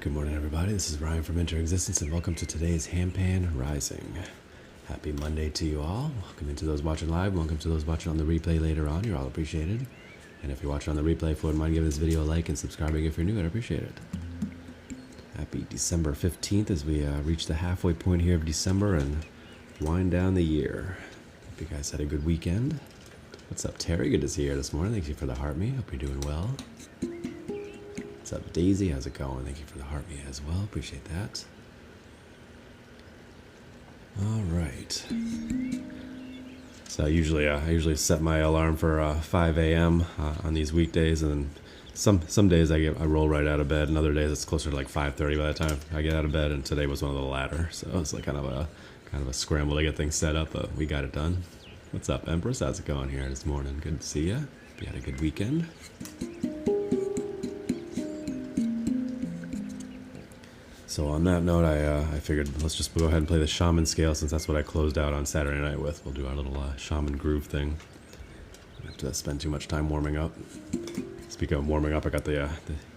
Good morning, everybody. This is Ryan from Interexistence, and welcome to today's Handpan Rising. Happy Monday to you all. Welcome into those watching live. Welcome to those watching on the replay later on. You're all appreciated. And if you're watching on the replay, if you wouldn't mind giving this video a like and subscribing if you're new, I'd appreciate it. Happy December 15th as we reach the halfway point here of December and wind down the year. Hope you guys had a good weekend. What's up, Terry? Good to see you here this morning. Thank you for the heart me. Hope you're doing well. What's up, Daisy? How's it going? Thank you for the heart me as well. Appreciate that. All right. So I usually set my alarm for 5 a.m. On these weekdays, and then some days I roll right out of bed, and other days it's closer to like 5:30 by the time I get out of bed. And today was one of the latter, so it's like kind of a scramble to get things set up, but we got it done. What's up, Empress? How's it going here this morning? Good to see you. Hope you had a good weekend. So on that note, I figured let's just go ahead and play the Shaman scale, since that's what I closed out on Saturday night with. We'll do our little Shaman groove thing. Don't have to spend too much time warming up. Speaking of warming up, I got the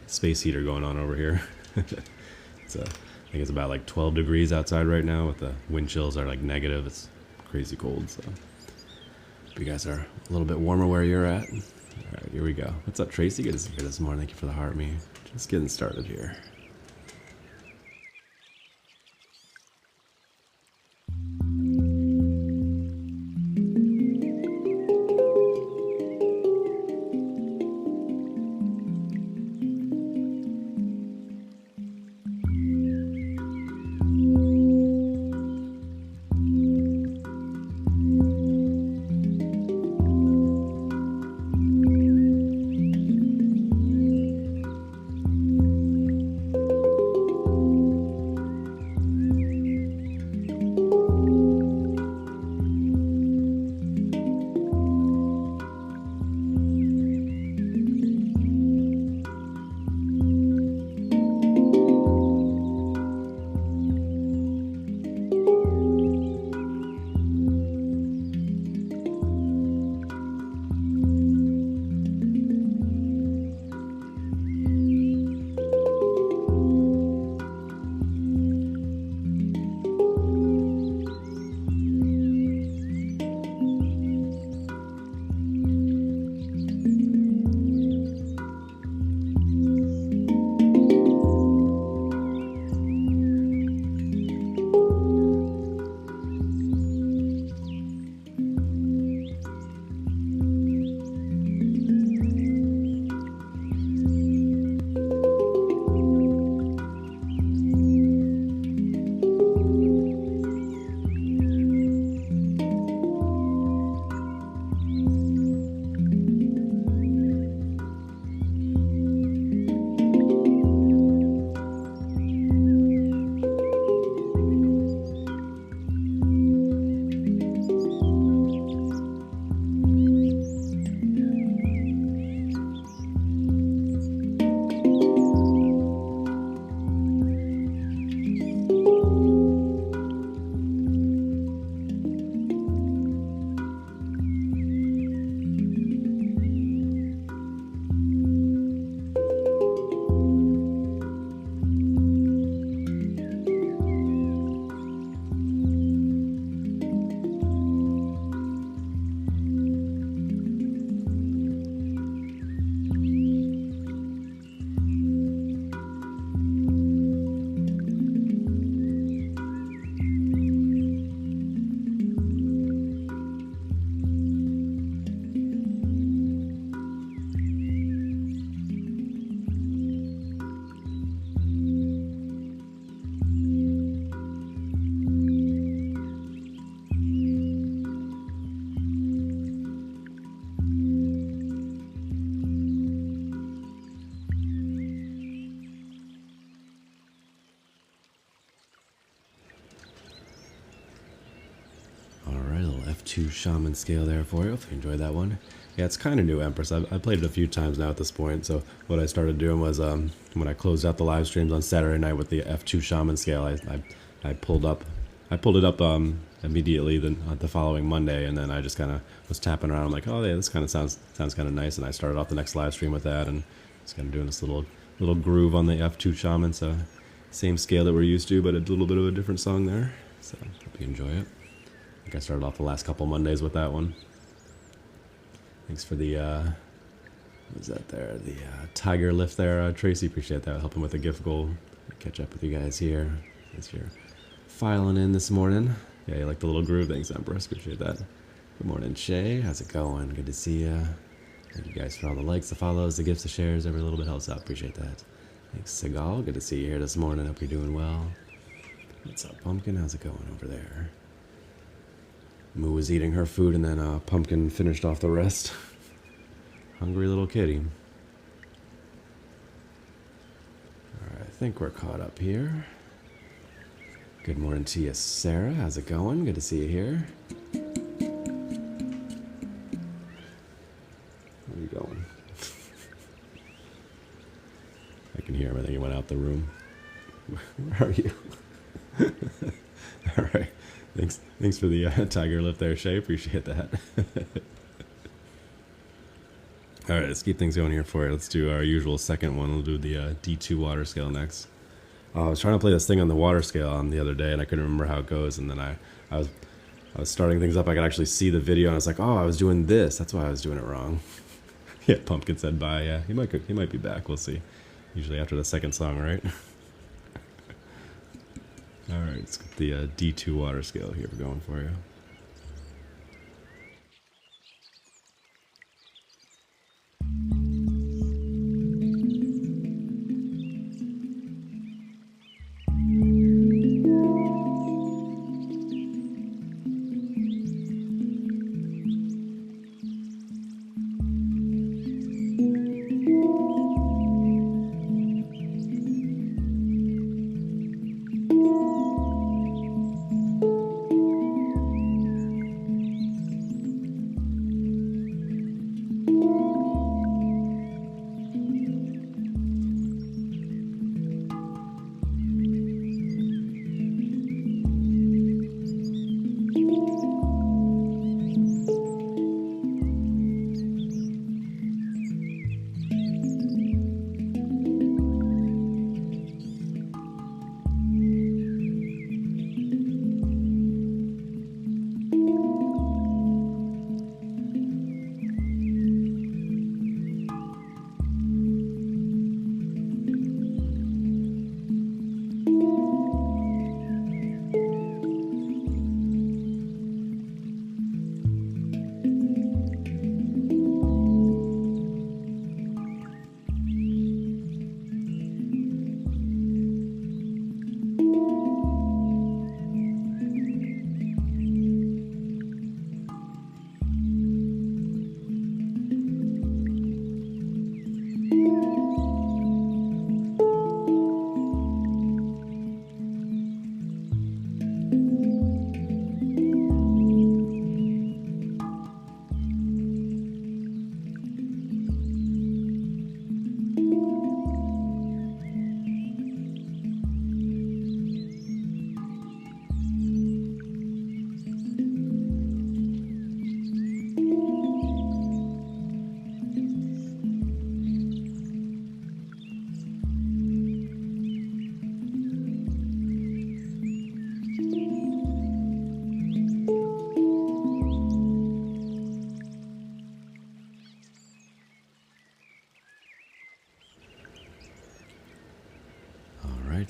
space heater going on over here. So I think it's about like 12 degrees outside right now, with the wind chills are like negative. It's crazy cold, so hope you guys are a little bit warmer where you're at. All right, here we go. What's up, Tracy? Good to see you this morning. Thank you for the heart me. Just getting started here. F2 Shaman scale there for you. If you enjoyed that one. Yeah, it's kind of new, Empress. I've played it a few times now at this point. So what I started doing was when I closed out the live streams on Saturday night with the F2 Shaman scale, I pulled it up immediately the following Monday, and then I just kind of was tapping around. I'm like, oh yeah, this kind of sounds kind of nice, and I started off the next live stream with that, and just kind of doing this little groove on the F2 Shaman. So Same scale that we're used to, but a little bit of a different song there. So hope you enjoy it. I think I started off the last couple Mondays with that one. Thanks for the, what is that there? The tiger lift there, Tracy. Appreciate that. Helping with the gift goal. Catch up with you guys here. Thanks for filing in this morning. Yeah, you like the little groove. Thanks, Empress. Appreciate that. Good morning, Shay. How's it going? Good to see you. Thank you guys for all the likes, the follows, the gifts, the shares. Every little bit helps out. Appreciate that. Thanks, Seagal. Good to see you here this morning. Hope you're doing well. What's up, Pumpkin? How's it going over there? Moo was eating her food, and then Pumpkin finished off the rest. Hungry little kitty. All right, I think we're caught up here. Good morning to you, Sarah. How's it going? Good to see you here. Where are you going? I can hear him. I think he went out the room. Where are you? All right. Thanks for the tiger lift there, Shay. Appreciate that. All right, let's keep things going here for you. Let's do our usual second one. We'll do the D2 water scale next. I was trying to play this thing on the water scale on the other day, and I couldn't remember how it goes. And then I was starting things up. I could actually see the video, and I was like, oh, I was doing this. That's why I was doing it wrong. Yeah, Pumpkin said bye. Yeah, he might be back. We'll see. Usually after the second song, right? All right, let's get the D2 water scale here going for you.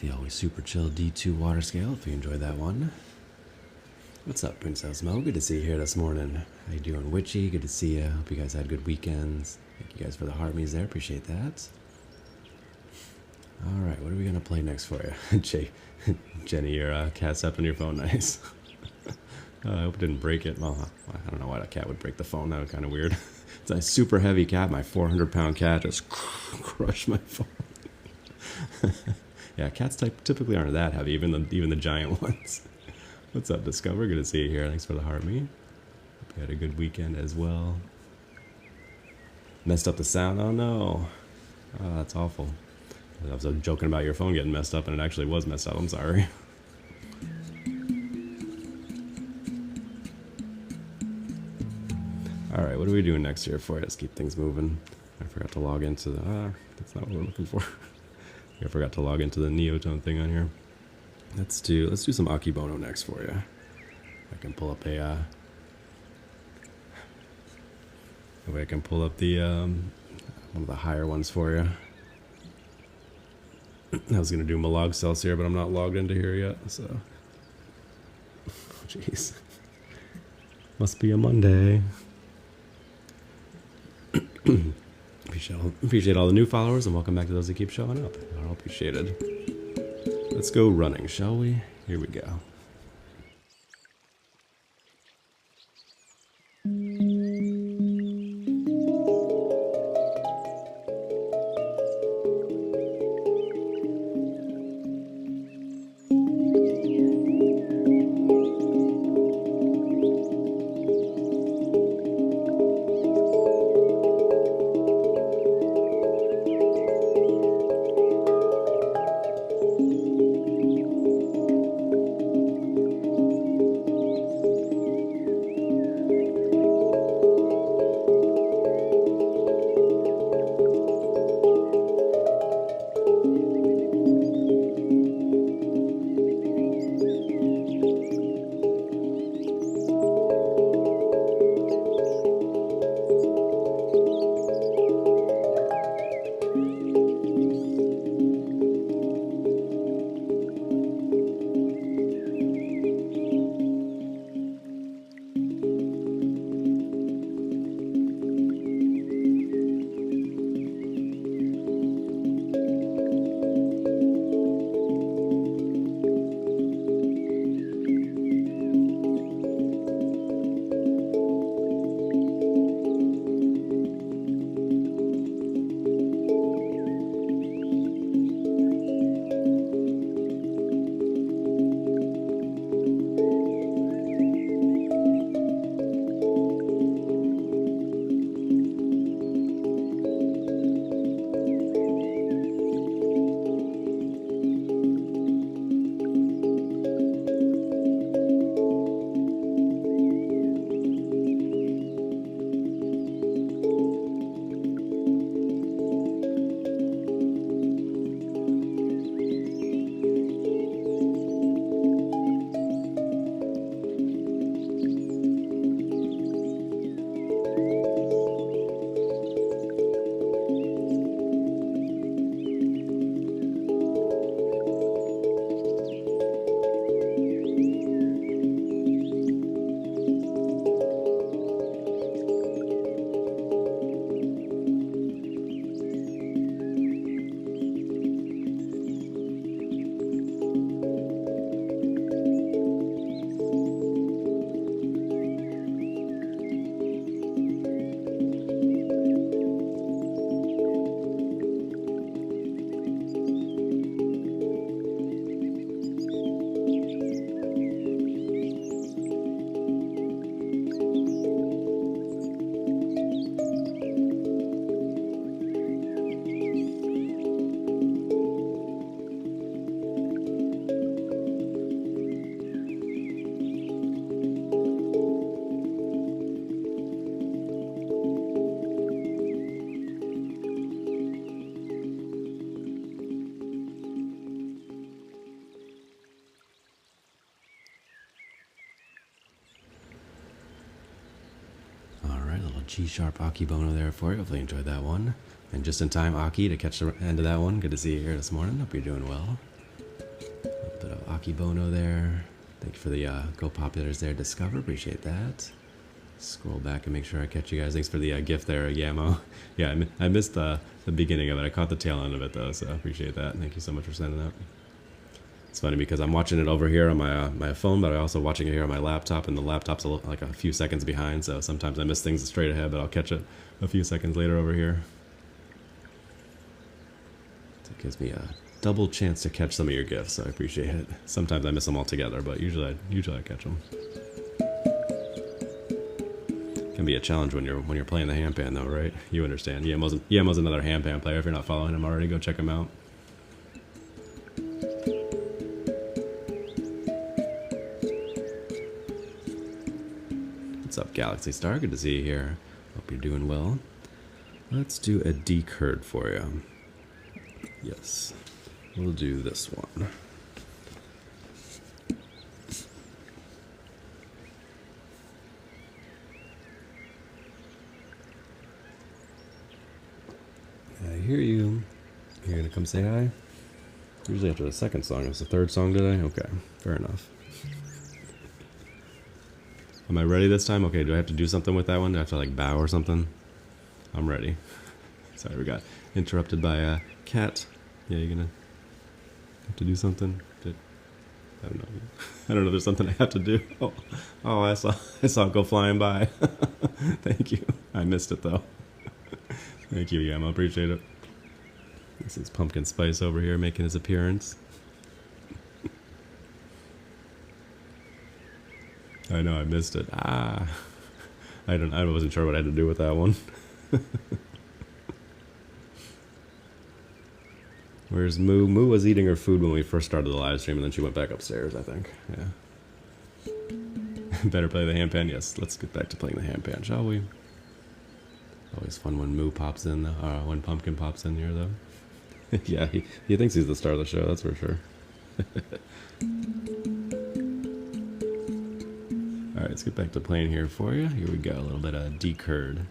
The always super chill D2 water scale, if you enjoyed that one. What's up, Princess Mo? Good to see you here this morning. How you doing, Witchy? Good to see you. Hope you guys had good weekends. Thank you guys for the heartmies there. Appreciate that. All right, what are we going to play next for you? Jenny, your cat's up on your phone. Nice. I hope it didn't break it. Well, I don't know why that cat would break the phone. That was kind of weird. It's a super heavy cat. My 400-pound cat just crushed my phone. Yeah, cats typically aren't that heavy, even the giant ones. What's up, Discover? Good to see you here. Thanks for the heart me. Hope you had a good weekend as well. Messed up the sound? Oh no. Oh, that's awful. I was joking about your phone getting messed up, and it actually was messed up. I'm sorry. Alright, what are we doing next here for you? Let's keep things moving. I forgot to log into the... that's not what we're looking for. I forgot to log into the Neotone thing on here. Let's do some Akibono next for you. I can pull up a I can pull up the one of the higher ones for you. I was gonna do Malog cells here, but I'm not logged into here yet, so jeez. Must be a Monday. Appreciate all the new followers, and welcome back to those that keep showing up. You're all appreciated. Let's go running, shall we? Here we go. G-sharp Akibono there for you. Hopefully you enjoyed that one. And just in time, Aki, to catch the end of that one. Good to see you here this morning. Hope you're doing well. A little bit of Akibono there. Thank you for the Go Populars there. Discover, appreciate that. Scroll back and make sure I catch you guys. Thanks for the gift there, Yamo. Yeah, I missed the beginning of it. I caught the tail end of it though, so I appreciate that. Thank you so much for sending that. It's funny because I'm watching it over here on my phone, but I'm also watching it here on my laptop, and the laptop's like a few seconds behind, so sometimes I miss things straight ahead, but I'll catch it a few seconds later over here. So it gives me a double chance to catch some of your gifts, so I appreciate it. Sometimes I miss them altogether, but usually I catch them. Can be a challenge when you're playing the handpan though, right? You understand. Yamo's another handpan player. If you're not following him already, go check him out. What's up, Galaxy Star? Good to see you here. Hope you're doing well. Let's do a decurd for you. Yes. We'll do this one. I hear you. You're gonna come say hi? Usually after the second song. It's the third song today? Okay, fair enough. Am I ready this time? Okay, do I have to do something with that one? Do I have to like bow or something? I'm ready. Sorry, we got interrupted by a cat. Yeah, you're gonna have to do something? I don't know. I don't know. There's something I have to do. Oh, I saw it go flying by. Thank you. I missed it though. Thank you, Yama. Appreciate it. This is Pumpkin Spice over here making his appearance. I know I missed it. I wasn't sure what I had to do with that one. Where's Moo? Moo was eating her food when we first started the live stream, and then she went back upstairs, I think. Yeah. Better play the handpan? Yes, let's get back to playing the handpan, shall we? Always fun when Moo pops in, when Pumpkin pops in here, though. Yeah, he thinks he's the star of the show, that's for sure. Alright, let's get back to playing here for you. Here we go, a little bit of D-Curd.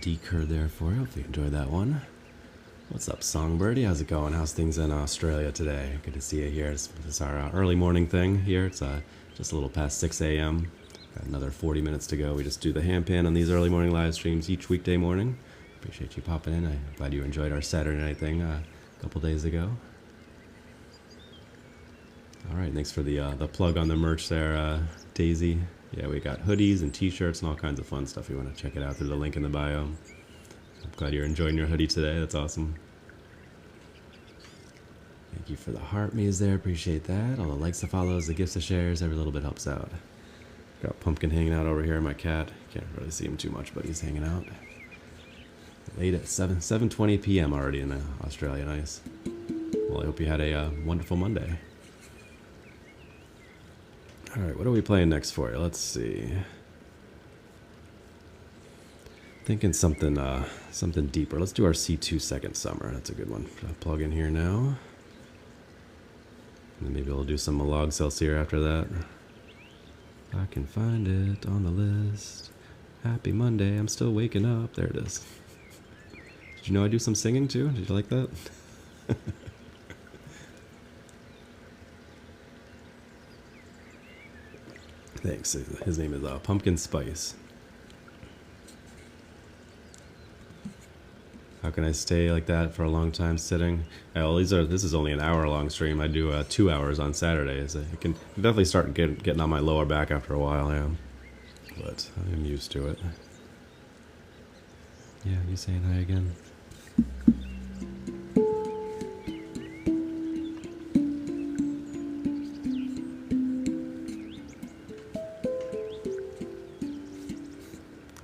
D-Curd there for you. Hope you enjoyed that one. What's up, Songbirdie? How's it going? How's things in Australia today? Good to see you here. It's our early morning thing here. It's just a little past 6 a.m. Got another 40 minutes to go. We just do the handpan on these early morning live streams each weekday morning. Appreciate you popping in. I'm glad you enjoyed our Saturday night thing a couple days ago. All right, thanks for the plug on the merch there, Daisy. Yeah, we got hoodies and t-shirts and all kinds of fun stuff. You want to check it out through the link in the bio. I'm glad you're enjoying your hoodie today. That's awesome. Thank you for the heart me's there. Appreciate that. All the likes, the follows, the gifts, the shares. Every little bit helps out. Got Pumpkin hanging out over here. My cat. Can't really see him too much, but he's hanging out. Late at 7:20 p.m. already in Australia. Nice. Well, I hope you had a wonderful Monday. All right, what are we playing next for you? Let's see. Thinking something something deeper. Let's do our C2 Second Summer. That's a good one. I'll plug in here now. And then maybe we'll do some Malog Celsius after that. I can find it on the list. Happy Monday, I'm still waking up. There it is. Did you know I do some singing too? Did you like that? Thanks. His name is Pumpkin Spice. How can I stay like that for a long time sitting? Well, this is only an hour-long stream. I do 2 hours on Saturdays. I can definitely start getting on my lower back after a while, yeah. But I'm used to it. Yeah, you saying hi again?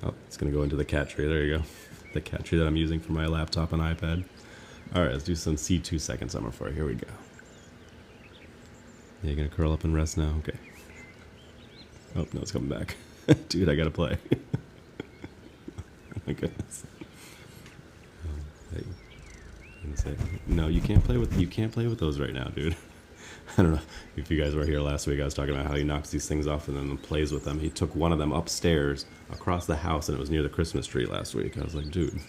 Oh, it's gonna go into the cat tree. There you go. The cat tree that I'm using for my laptop and iPad. Alright, let's do some C2 second summer for you. Here we go. Yeah, you gonna curl up and rest now? Okay. Oh, no, it's coming back. Dude, I gotta play. Oh my goodness. Hey. No, you can't play with those right now, dude. I don't know if you guys were here last week. I was talking about how he knocks these things off and then plays with them. He took one of them upstairs across the house, and it was near the Christmas tree last week. I was like, dude,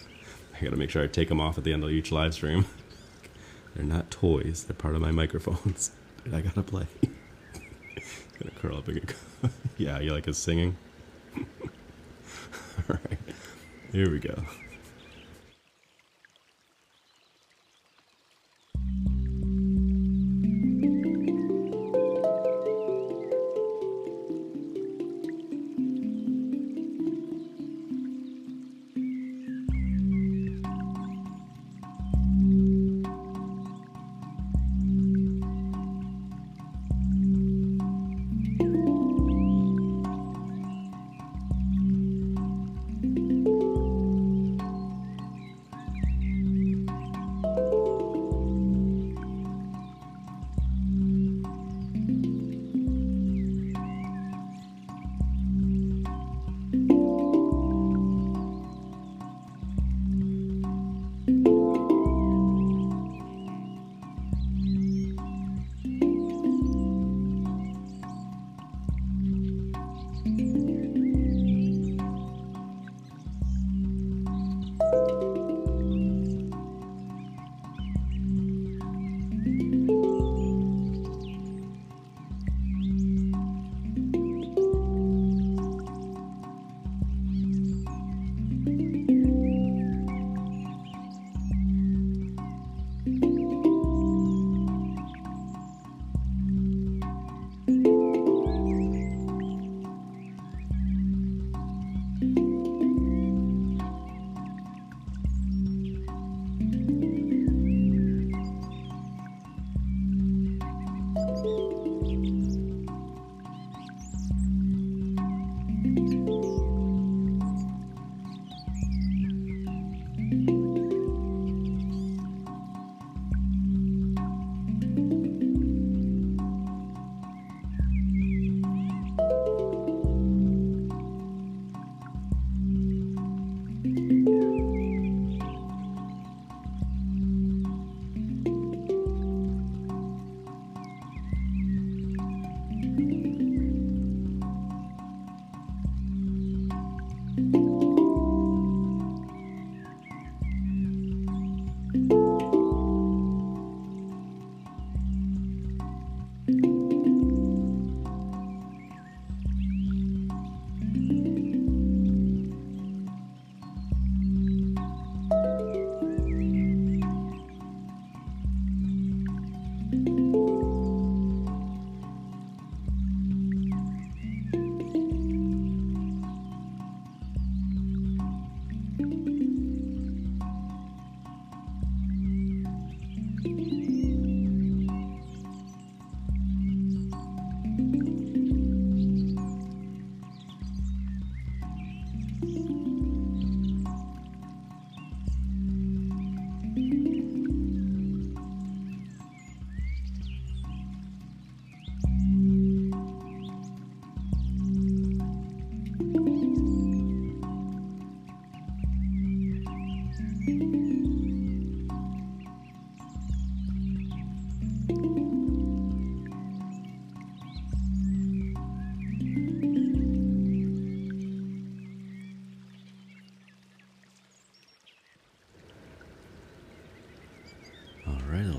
I gotta make sure I take them off at the end of each live stream. They're not toys. They're part of my microphones. Dude, I gotta play. He's gonna curl up again. Yeah, you like his singing? All right, here we go.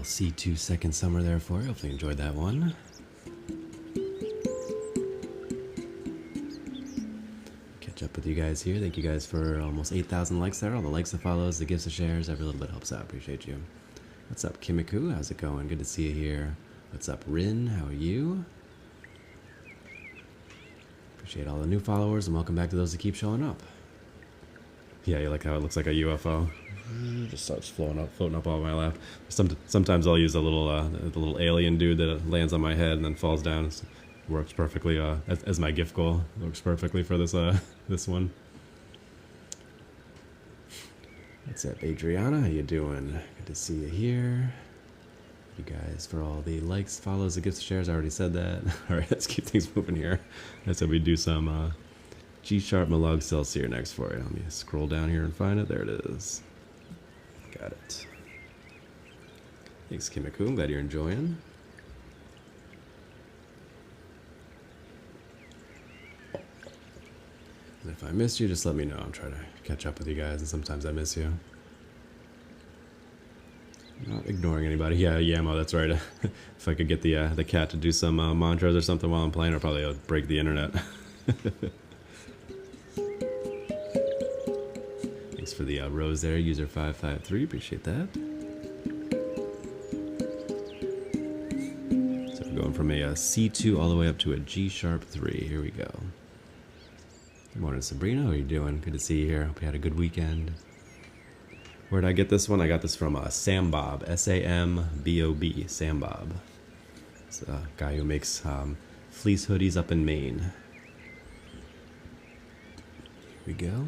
little C2 Second Summer there for you. Hopefully you enjoyed that one. Catch up with you guys here. Thank you guys for almost 8,000 likes there. All the likes, the follows, the gifts, the shares. Every little bit helps out. Appreciate you. What's up, Kimiku? How's it going? Good to see you here. What's up, Rin? How are you? Appreciate all the new followers, and welcome back to those that keep showing up. Yeah, you like how it looks like a UFO? Just starts floating up on my lap. Sometimes I'll use the little alien dude that lands on my head and then falls down. It works perfectly as my gift goal. It works perfectly for this this one. What's up, Adriana? How you doing? Good to see you here. Thank you guys for all the likes, follows, the gifts, shares. I already said that. All right, let's keep things moving here. I said we'd do some G-sharp Malog Celsius next for you. Let me scroll down here and find it. There it is. Got it. Thanks, Kimiku. I'm glad you're enjoying. And if I missed you, just let me know. I'm trying to catch up with you guys, and sometimes I miss you. Not ignoring anybody. Yeah, Yamo, that's right. If I could get the cat to do some mantras or something while I'm playing, I'll probably break the internet. Thanks for the rose there, user 553. Appreciate that. So we're going from a C2 all the way up to a G-sharp 3. Here we go. Good morning, Sabrina. How are you doing? Good to see you here. Hope you had a good weekend. Where'd I get this one? I got this from Sam Bob, S-A-M-B-O-B, Sam Bob. It's a guy who makes fleece hoodies up in Maine. Here we go.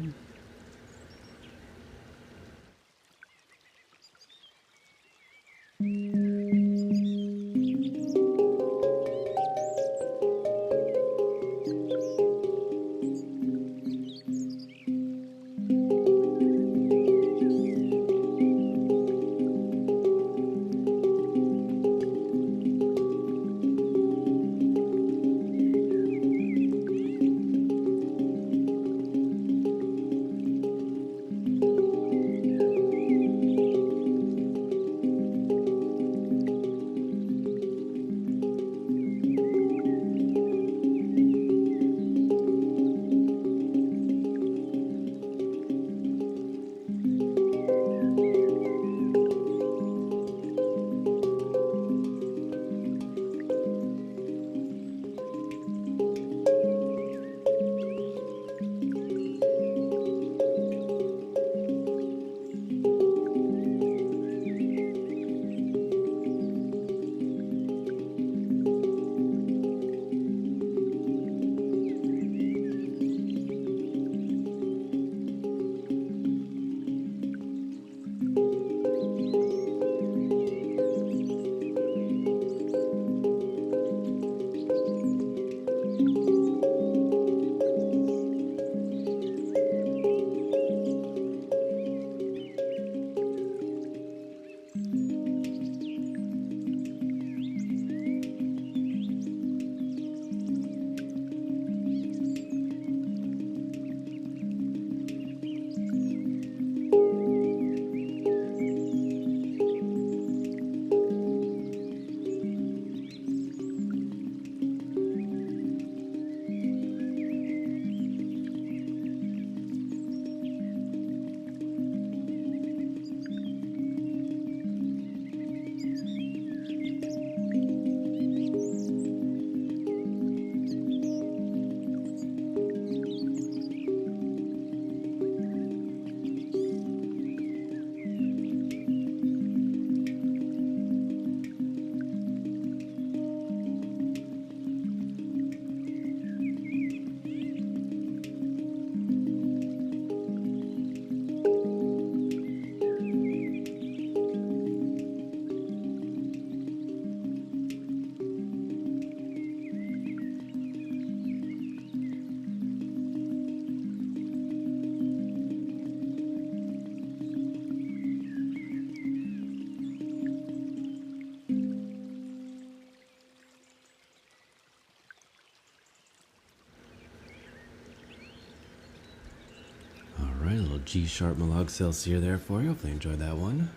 G-sharp Malog Celsius there for you. Hopefully you enjoyed that one.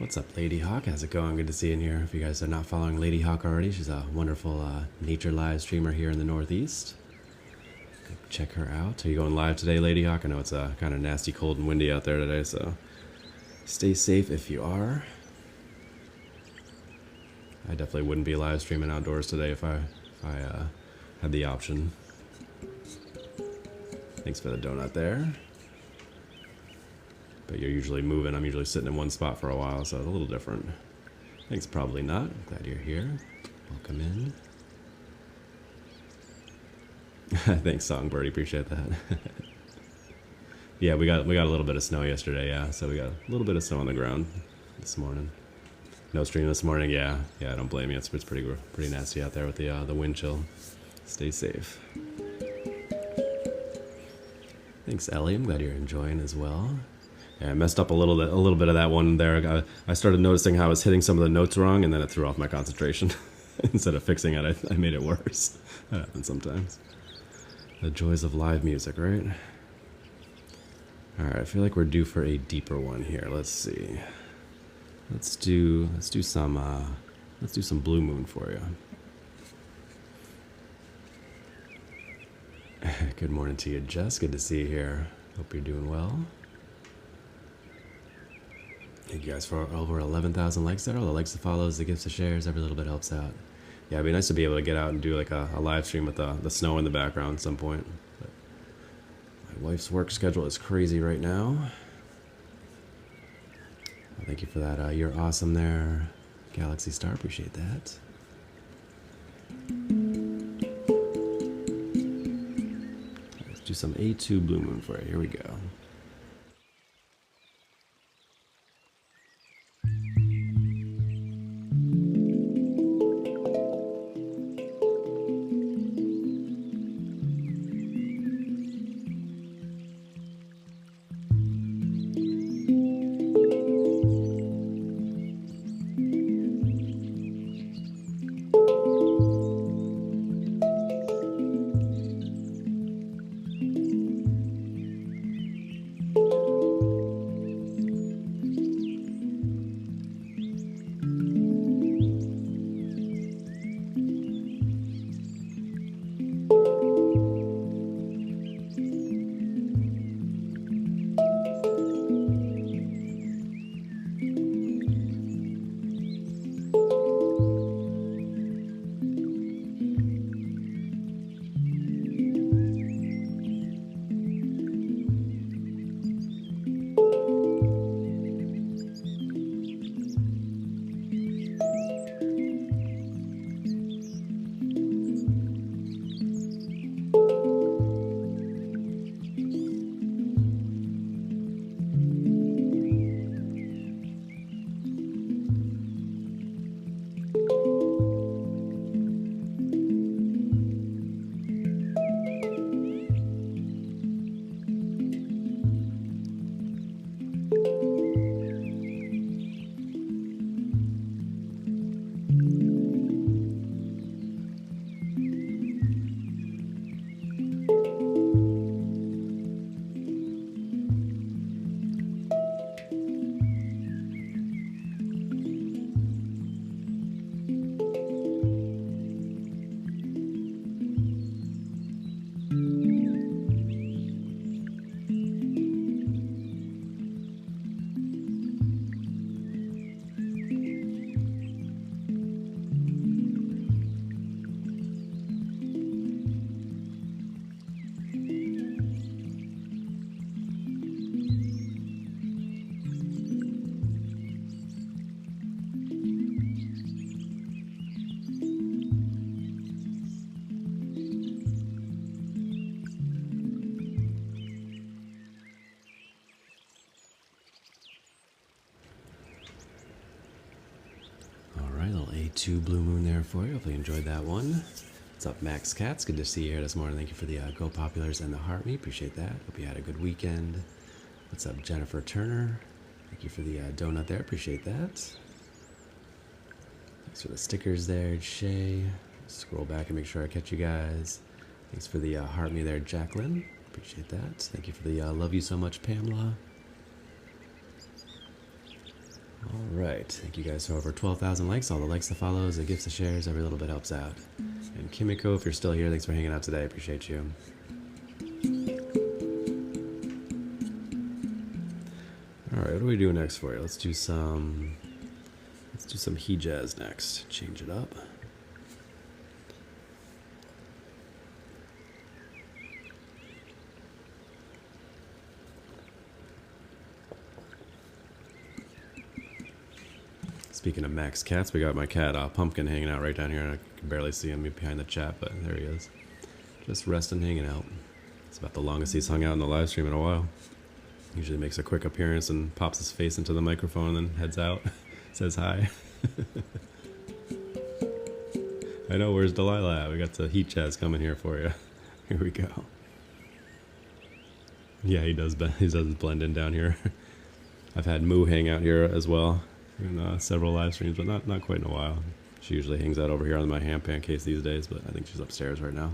What's up, Lady Hawk? How's it going? Good to see you in here. If you guys are not following Lady Hawk already, she's a wonderful nature live streamer here in the Northeast. Go check her out. Are you going live today, Lady Hawk? I know it's kind of nasty, cold, and windy out there today, so stay safe if you are. I definitely wouldn't be live streaming outdoors today if I had the option. Thanks for the donut there. But you're usually moving. I'm usually sitting in one spot for a while, so it's a little different. Thanks, probably not. I'm glad you're here. Welcome in. Thanks, Songbird. Appreciate that. Yeah, we got a little bit of snow yesterday. Yeah, so we got a little bit of snow on the ground this morning. No stream this morning. Yeah. I don't blame you. It's pretty nasty out there with the wind chill. Stay safe. Thanks, Ellie. I'm glad you're enjoying as well. Yeah, I messed up a little bit of that one there. I started noticing how I was hitting some of the notes wrong, and then it threw off my concentration. Instead of fixing it, I made it worse. That happens sometimes. The joys of live music, right? All right, I feel like we're due for a deeper one here. Let's see. Let's do some Blue Moon for you. Good morning to you, Jess. Good to see you here. Hope you're doing well. Thank you guys for over 11,000 likes there. All the likes, the follows, the gifts, the shares, every little bit helps out. Yeah, it'd be nice to be able to get out and do like a live stream with the snow in the background at some point. But my wife's work schedule is crazy right now. Well, thank you for that. You're awesome there, Galaxy Star. Appreciate that. Let's do some A2 Blue Moon for you. Here we go. A2 Blue Moon there for you. Hopefully you enjoyed that one. What's up, Max Cats? Good to see you here this morning. Thank you for the Go Populars and the Heart Me. Appreciate that. Hope you had a good weekend. What's up, Jennifer Turner? Thank you for the donut there. Appreciate that. Thanks for the stickers there, Shay. Scroll back and make sure I catch you guys. Thanks for the Heart Me there, Jacqueline. Appreciate that. Thank you for the Love You So Much, Pamela. All right, thank you guys for over 12,000 likes. All the likes, the follows, the gifts, the shares, every little bit helps out. And Kimiko, if you're still here, thanks for hanging out today. I appreciate you. All right, what do we do next for you? Let's do some he jazz next. Change it up. Speaking of Max cats, we got my cat Pumpkin hanging out right down here. I can barely see him behind the chat, but there he is. Just resting, hanging out. It's about the longest he's hung out in the live stream in a while. Usually makes a quick appearance and pops his face into the microphone and then heads out. Says hi. I know, where's Delilah at? We got the heat jazz coming here for you. Here we go. Yeah, he does blend in down here. I've had Moo hang out here as well in several live streams, but not quite in a while. She usually hangs out over here on my Handpan case these days, but I think she's upstairs right now.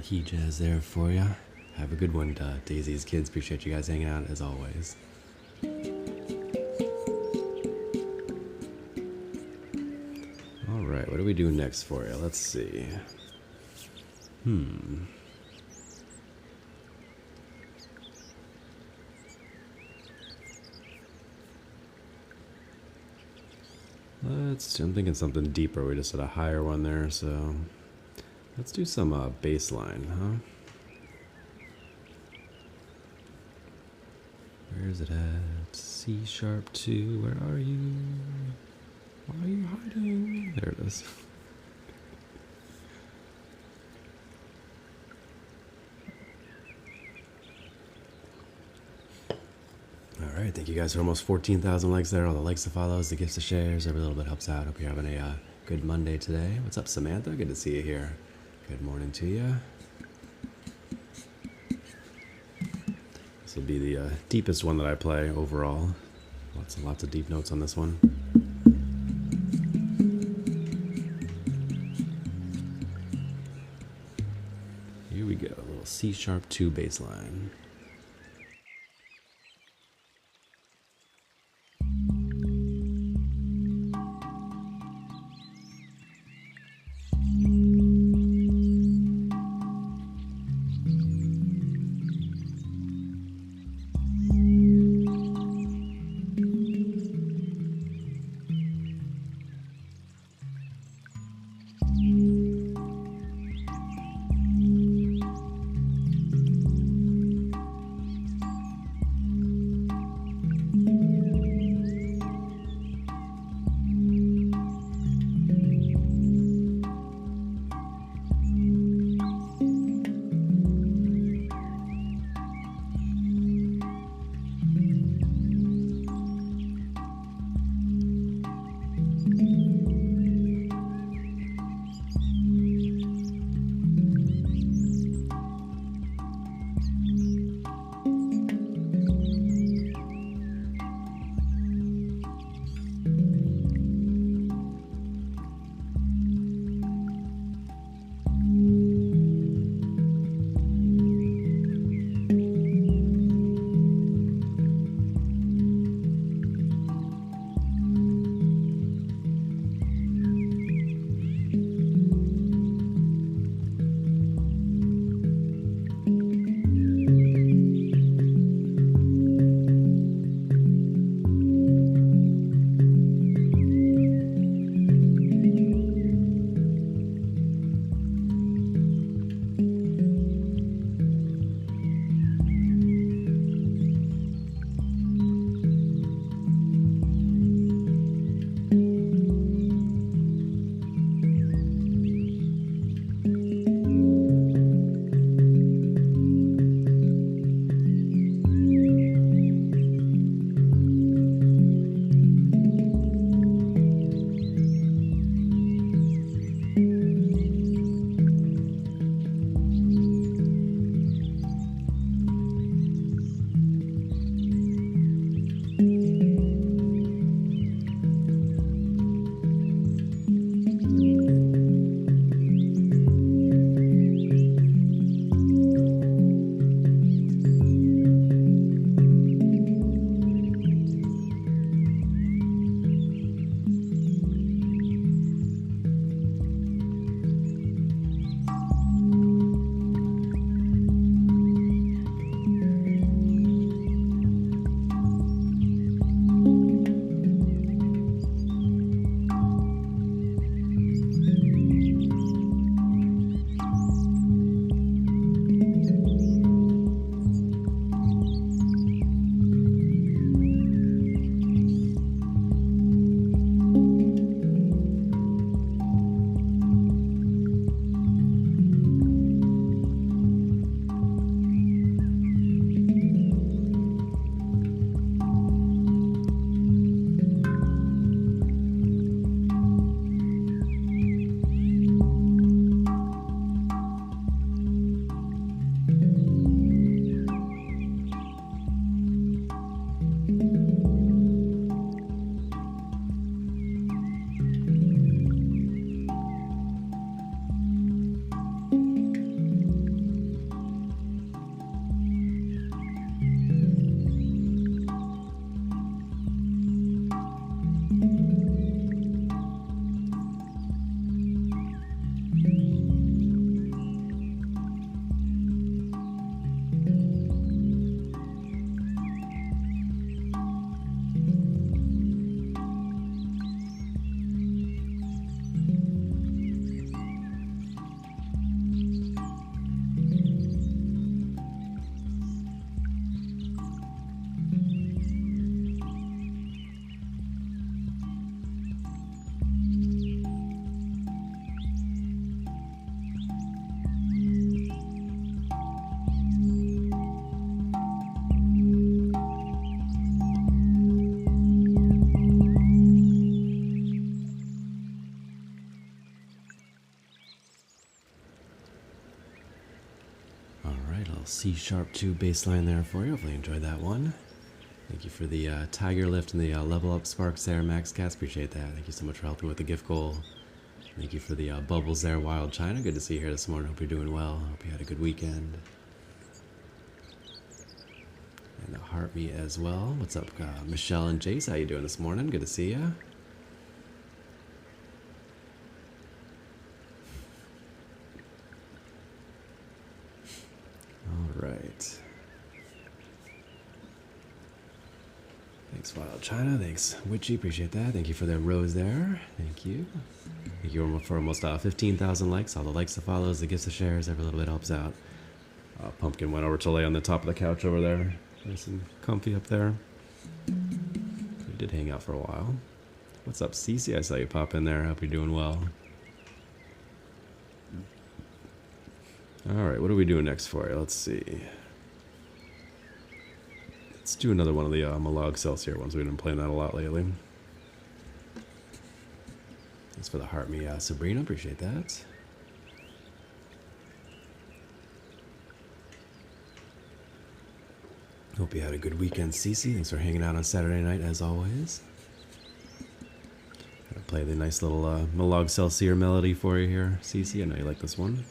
He jazz there for you. Have a good one, Daisy's kids. Appreciate you guys hanging out as always. All right, what do we do next for you? Let's see. I'm thinking something deeper. We just had a higher one there, so let's do some bass line, huh? Where is it at? C sharp 2, where are you? Why are you hiding? There it is. Alright, thank you guys for almost 14,000 likes there. All the likes, the follows, the gifts, the shares, every little bit helps out. Hope you're having a good Monday today. What's up, Samantha? Good to see you here. Good morning to you. This will be the deepest one that I play overall. Lots of deep notes on this one. here we go. A little C#2 bass line. C#2 bass line there for you. Hopefully you enjoyed that one. Thank you for the Tiger Lift and the Level Up Sparks there, Max Cats. Appreciate that. Thank you so much for helping with the gift goal. Thank you for the bubbles there, Wild China. Good to see you here this morning. Hope you're doing well. Hope you had a good weekend. And a heart me as well. What's up, Michelle and Jace? How you doing this morning? Good to see you. All right. Thanks, Wild China. Thanks, Witchy. Appreciate that. Thank you for the rose there. Thank you. Thank you for almost 15,000 likes. All the likes, the follows, the gifts, the shares. Every little bit helps out. Pumpkin went over to lay on the top of the couch over there. Nice and comfy up there. We did hang out for a while. What's up, Cece? I saw you pop in there. Hope you're doing well. All right, what are we doing next for you? Let's see. Let's do another one of the Malog Celsius ones. We've been playing that a lot lately. Thanks for the heart me, Sabrina. Appreciate that. Hope you had a good weekend, Cece. Thanks for hanging out on Saturday night, as always. Gonna play the nice little Malog Celsius melody for you here, Cece. I know you like this one.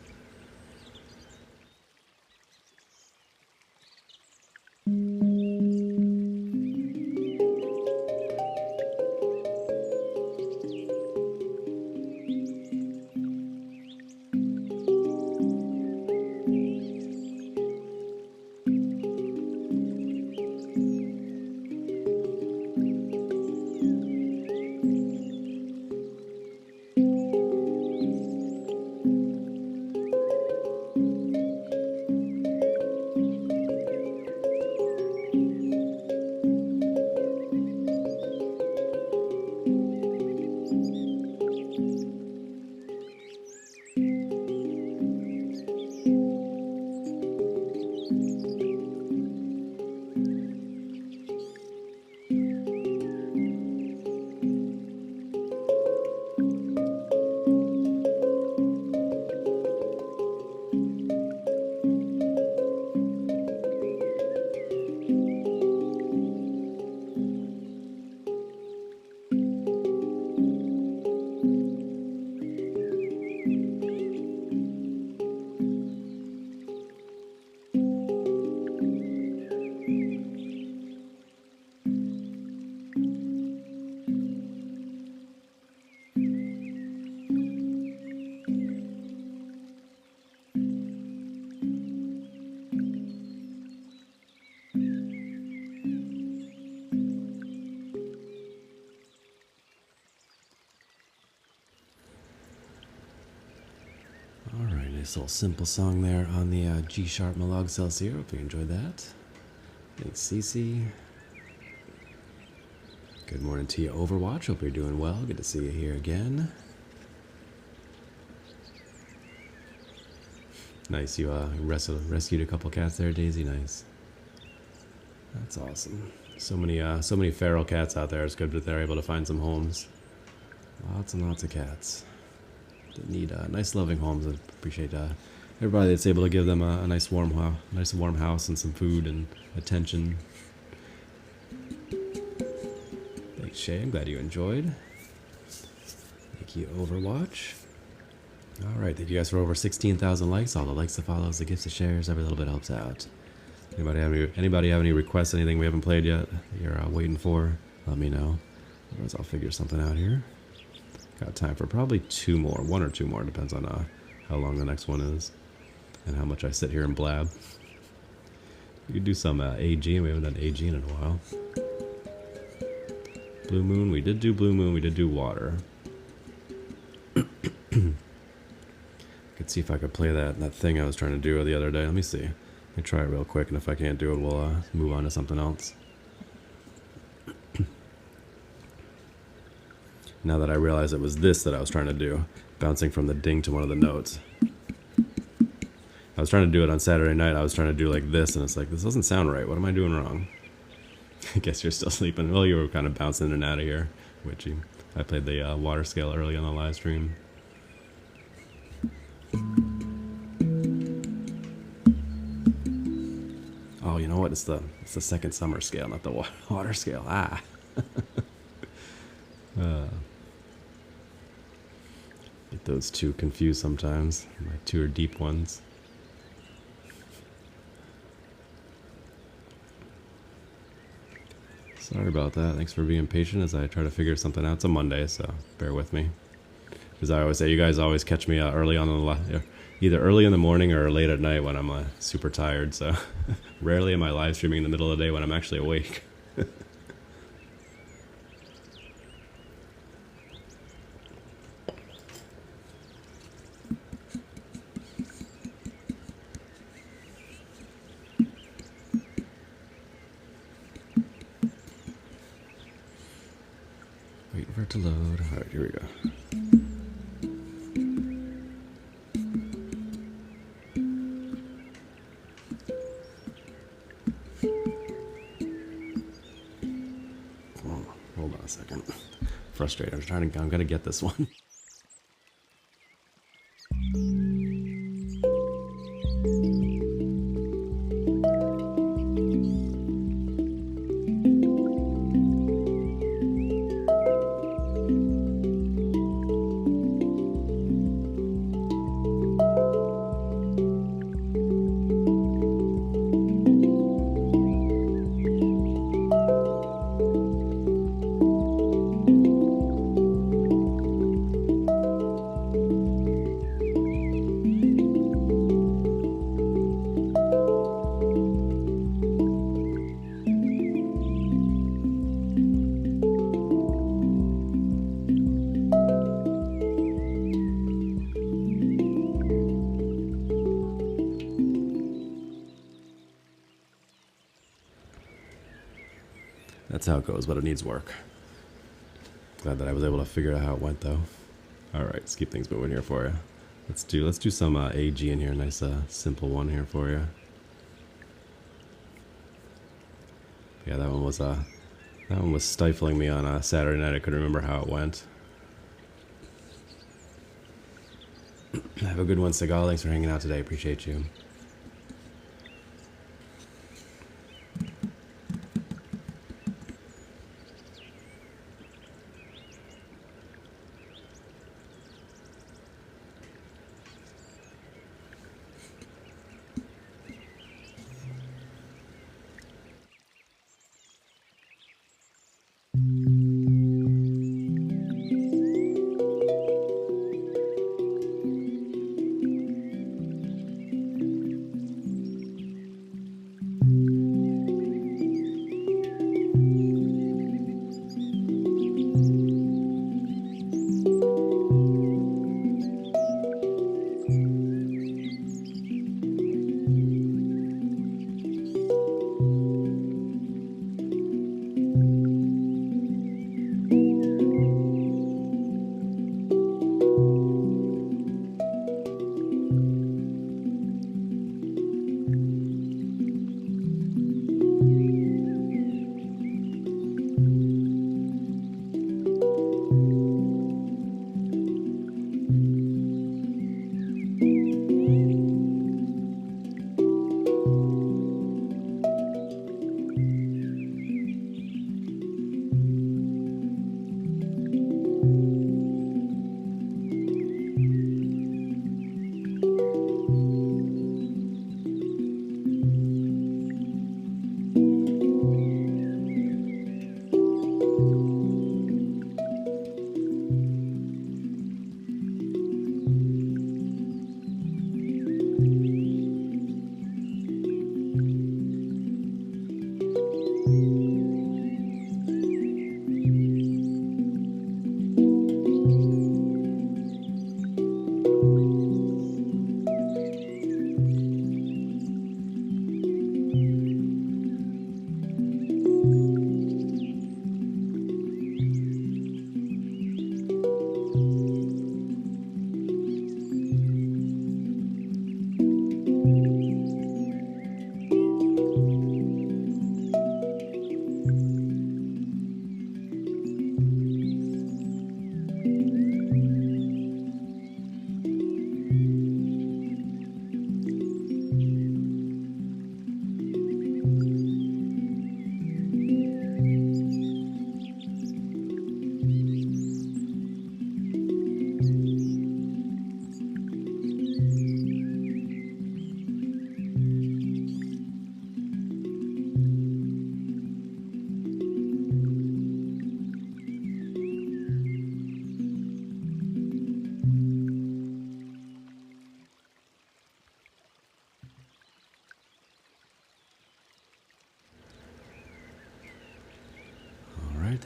Nice little simple song there on the G sharp Malog Celsius. Hope you enjoyed that. Thanks, Cece. Good morning to you, Overwatch. Hope you're doing well. Good to see you here again. Nice, you rescued a couple cats there, Daisy. Nice. That's awesome. So many feral cats out there. It's good that they're able to find some homes. Lots and lots of cats that need nice, loving homes. I appreciate everybody that's able to give them a nice, warm house and some food and attention. Thanks, Shay. I'm glad you enjoyed. Thank you, Overwatch. All right, thank you guys for over 16,000 likes. All the likes, the follows, the gifts, the shares, every little bit helps out. Anybody have any requests, anything we haven't played yet that you're waiting for? Let me know. Otherwise, I'll figure something out here. Got time for probably one or two more. Depends on how long the next one is and how much I sit here and blab. We could do some AG. We haven't done AG in a while. Blue Moon. We did do Blue Moon. We did do Water. Could see if I could play that thing I was trying to do the other day. Let me see. Let me try it real quick, and if I can't do it, we'll move on to something else. Now that I realize it was this that I was trying to do, bouncing from the ding to one of the notes. I was trying to do it on Saturday night. I was trying to do like this, and it's like, this doesn't sound right. What am I doing wrong? I guess you're still sleeping. Well, you were kind of bouncing in and out of here, which I played the water scale early on the live stream. Oh, you know what? It's the second summer scale, not the water scale. Ah. those two confused sometimes. My two are deep ones. Sorry about that. Thanks for being patient as I try to figure something out. It's a Monday, so bear with me. As I always say, you guys always catch me early on either early in the morning or late at night when I'm super tired. So rarely am I live streaming in the middle of the day when I'm actually awake. Wait for it to load. All right, here we go. Hold on a second. Frustrated. I'm gonna get this one. That's how it goes, but it needs work. Glad that I was able to figure out how it went, though. All right, let's keep things moving here for you. Let's do some AG in here. Nice, simple one here for you. Yeah, that one was stifling me on Saturday night. I couldn't remember how it went. Have a good one, Segal. Thanks for hanging out today. Appreciate you.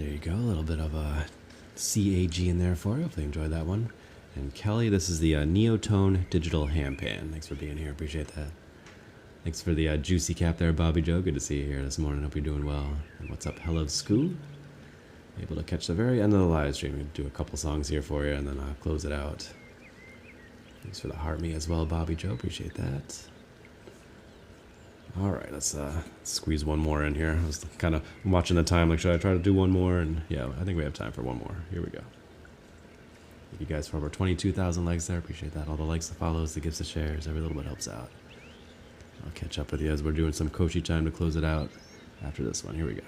there you go. A little bit of a CAG in there for you. Hopefully you enjoyed that one. And Kelly, this is the Neotone Digital Handpan. Thanks for being here. Appreciate that. Thanks for the juicy cap there, Bobby Joe. Good to see you here this morning. Hope you're doing well. And what's up, Hello Scoo? Able to catch the very end of the live stream. We'll do a couple songs here for you, and then I'll close it out. Thanks for the heart me as well, Bobby Joe. Appreciate that. All right, let's squeeze one more in here. I was kind of watching the time, like, should I try to do one more? And yeah, I think we have time for one more. Here we go. Thank you guys for over 22,000 likes there. Appreciate that. All the likes, the follows, the gifts, the shares. Every little bit helps out. I'll catch up with you as we're doing some Koshi time to close it out after this one. Here we go.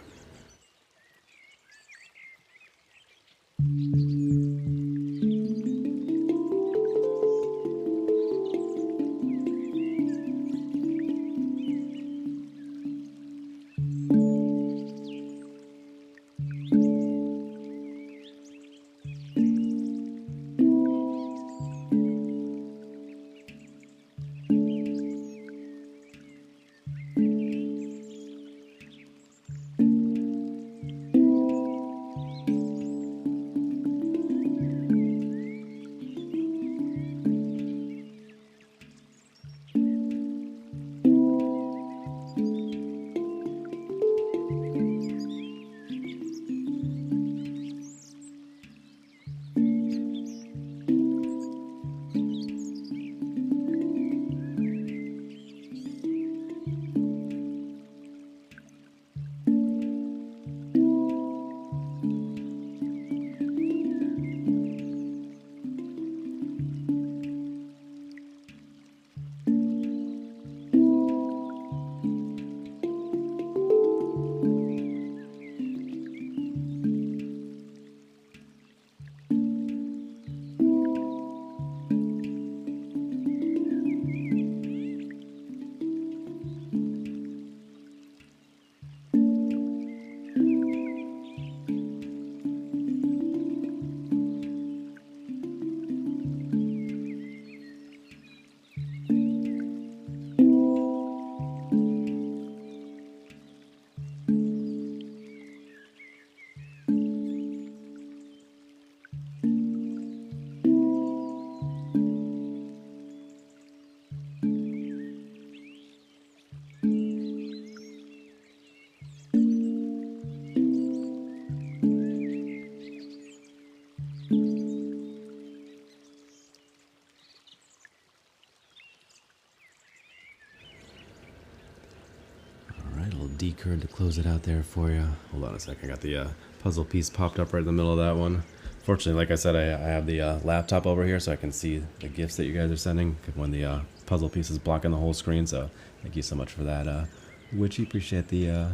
D-card to close it out there for you. Hold on a second. I got the puzzle piece popped up right in the middle of that one. Fortunately, like I said, I have the laptop over here so I can see the gifts that you guys are sending when the puzzle piece is blocking the whole screen. So thank you so much for that. Witchy, appreciate the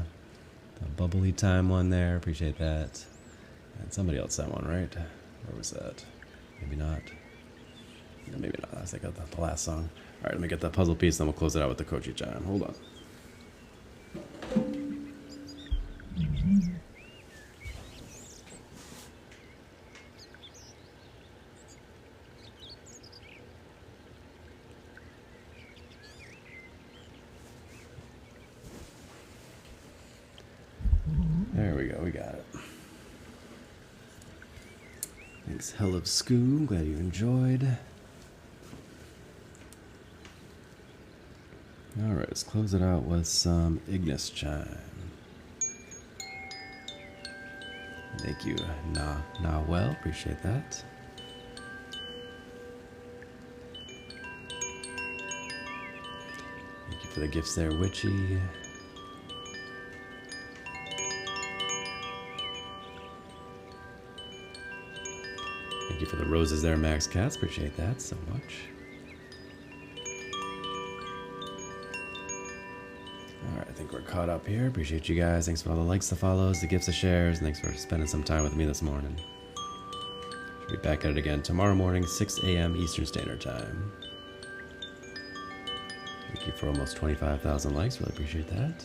bubbly time one there. Appreciate that. And somebody else sent one, right? Where was that? Maybe not. No, maybe not. I was thinking of the last song. All right, let me get that puzzle piece, then we'll close it out with the Kochi chime. Hold on. There we go, we got it. Thanks, Hell of Scoo. Glad you enjoyed. Alright, let's close it out with some Ignis chime. Thank you, well, appreciate that. Thank you for the gifts there, Witchy. Thank you for the roses there, Max Katz. Appreciate that so much. Alright, I think we're caught up here. Appreciate you guys. Thanks for all the likes, the follows, the gifts, the shares, and thanks for spending some time with me this morning. Should be back at it again tomorrow morning, 6 a.m. Eastern Standard Time. Thank you for almost 25,000 likes. Really appreciate that.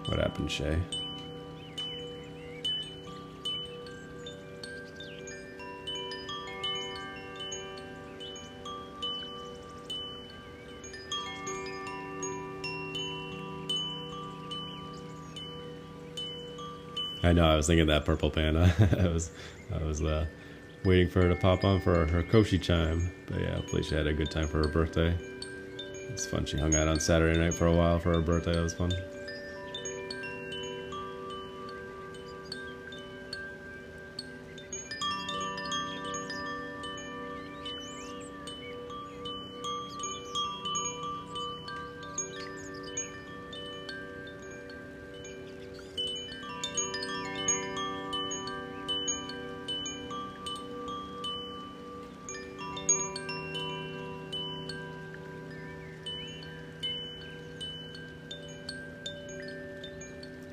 What happened, Shay? I know, I was thinking that purple panda. I was waiting for her to pop on for her Koshi chime. But yeah, hopefully she had a good time for her birthday. It's fun. She hung out on Saturday night for a while for her birthday. That was fun.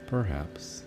Perhaps.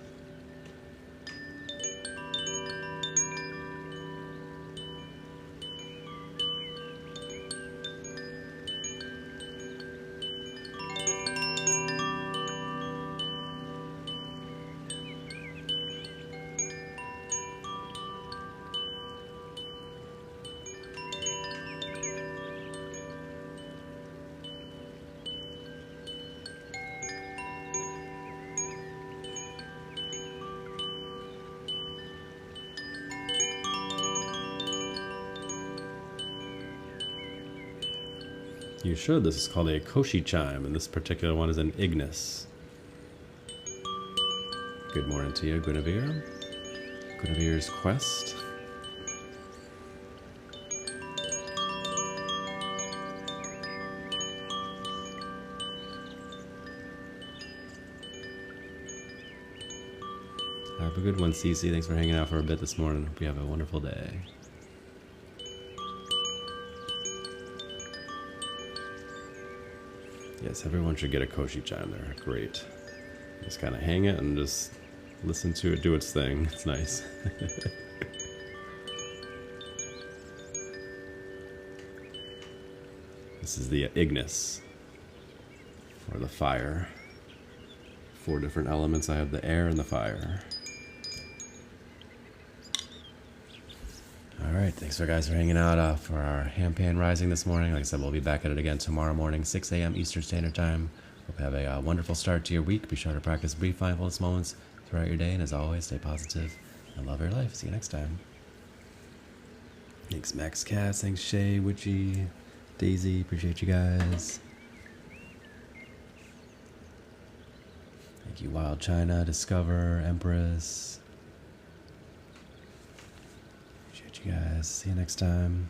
You should. This is called a Koshi chime, and this particular one is an Ignis. Good morning to you, Guinevere. Guinevere's Quest. Have a good one, Cece. Thanks for hanging out for a bit this morning. Hope you have a wonderful day. Yes, everyone should get a Koshi chime. They're great. Just kind of hang it and just listen to it do its thing. It's nice. This is the Ignis, or the fire. 4 different elements. I have the air and the fire. Alright, thanks for guys for hanging out for our Handpan Rising this morning. Like I said, we'll be back at it again tomorrow morning, 6 a.m. Eastern Standard Time. Hope you have a wonderful start to your week. Be sure to practice brief mindfulness moments throughout your day. And as always, stay positive and love your life. See you next time. Thanks Max Cass, thanks Shay, Witchy, Daisy. Appreciate you guys. Thank you Wild China, Discover, Empress. You guys, see you next time.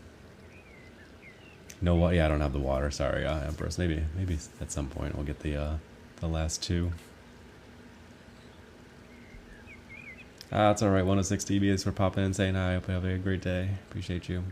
No, what? Yeah, I don't have the water. Sorry, Empress. Maybe at some point we'll get the last 2. It's all right. 106 TBs for popping in and saying hi. Hope you have a great day. Appreciate you.